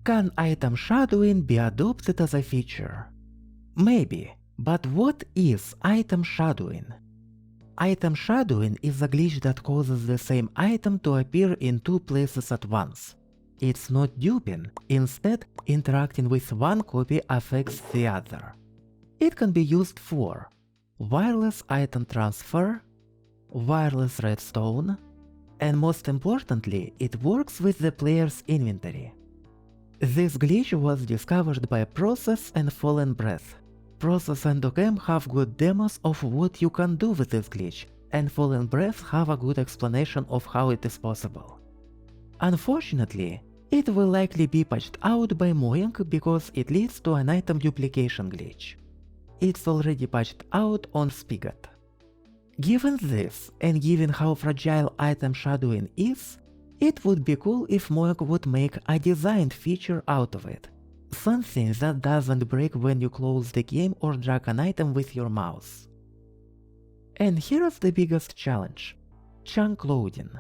Can item shadowing be adopted as a feature? Maybe, but what is item shadowing? Item shadowing is a glitch that causes the same item to appear in two places at once. It's not duping, instead interacting with one copy affects the other. It can be used for wireless item transfer, wireless redstone, and most importantly, it works with the player's inventory. This glitch was discovered by Process and Fallen Breath. Process and Ocam have good demos of what you can do with this glitch, and Fallen Breath have a good explanation of how it is possible. Unfortunately, it will likely be patched out by Mojang because it leads to an item duplication glitch. It's already patched out on Spigot. Given this, and given how fragile item shadowing is, it would be cool if Mojang would make a designed feature out of it. Something that doesn't break when you close the game or drag an item with your mouse. And here's the biggest challenge: chunk loading.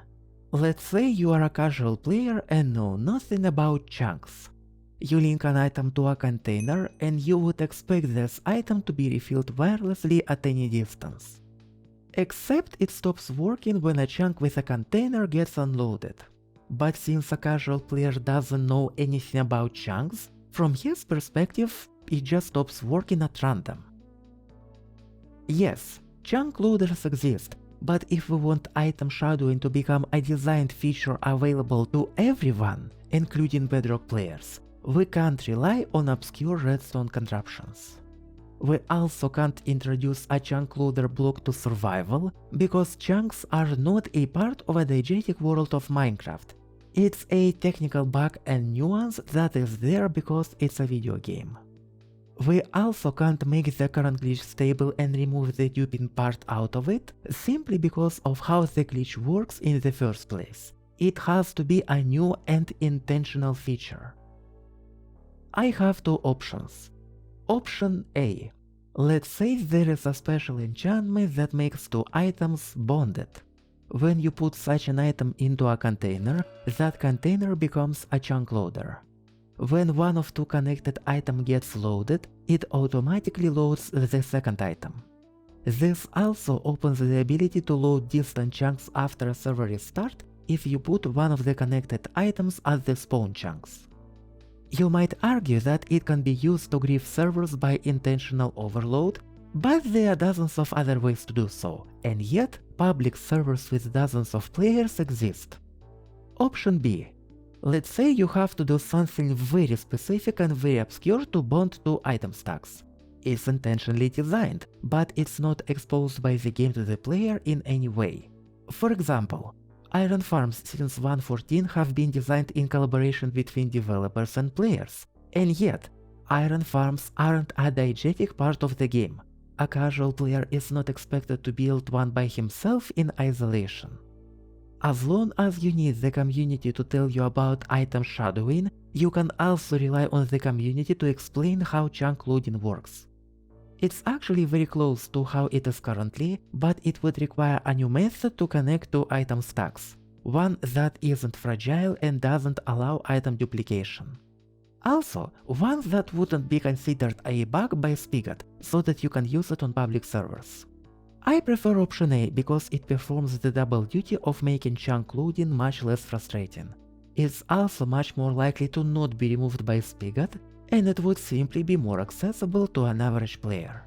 Let's say you are a casual player and know nothing about chunks. You link an item to a container and you would expect this item to be refilled wirelessly at any distance. Except it stops working when a chunk with a container gets unloaded. But since a casual player doesn't know anything about chunks, from his perspective, it just stops working at random. Yes, chunk loaders exist, but if we want item shadowing to become a designed feature available to everyone, including Bedrock players, we can't rely on obscure redstone contraptions. We also can't introduce a chunk loader block to survival, because chunks are not a part of a diegetic world of Minecraft. It's a technical bug and nuance that is there because it's a video game. We also can't make the current glitch stable and remove the duping part out of it, simply because of how the glitch works in the first place. It has to be a new and intentional feature. I have two options. Option A. Let's say there is a special enchantment that makes two items bonded. When you put such an item into a container, that container becomes a chunk loader. When one of two connected items gets loaded, it automatically loads the second item. This also opens the ability to load distant chunks after a server restart if you put one of the connected items as the spawn chunks. You might argue that it can be used to grief servers by intentional overload, but there are dozens of other ways to do so, and yet public servers with dozens of players exist. Option B. Let's say you have to do something very specific and very obscure to bond two item stacks. It's intentionally designed, but it's not exposed by the game to the player in any way. For example, iron farms since 1.14 have been designed in collaboration between developers and players, and yet, iron farms aren't a diegetic part of the game. A casual player is not expected to build one by himself in isolation. As long as you need the community to tell you about item shadowing, you can also rely on the community to explain how chunk loading works. It's actually very close to how it is currently, but it would require a new method to connect two item stacks, one that isn't fragile and doesn't allow item duplication. Also, one that wouldn't be considered a bug by Spigot, so that you can use it on public servers. I prefer option A because it performs the double duty of making chunk loading much less frustrating. It's also much more likely to not be removed by Spigot, and it would simply be more accessible to an average player.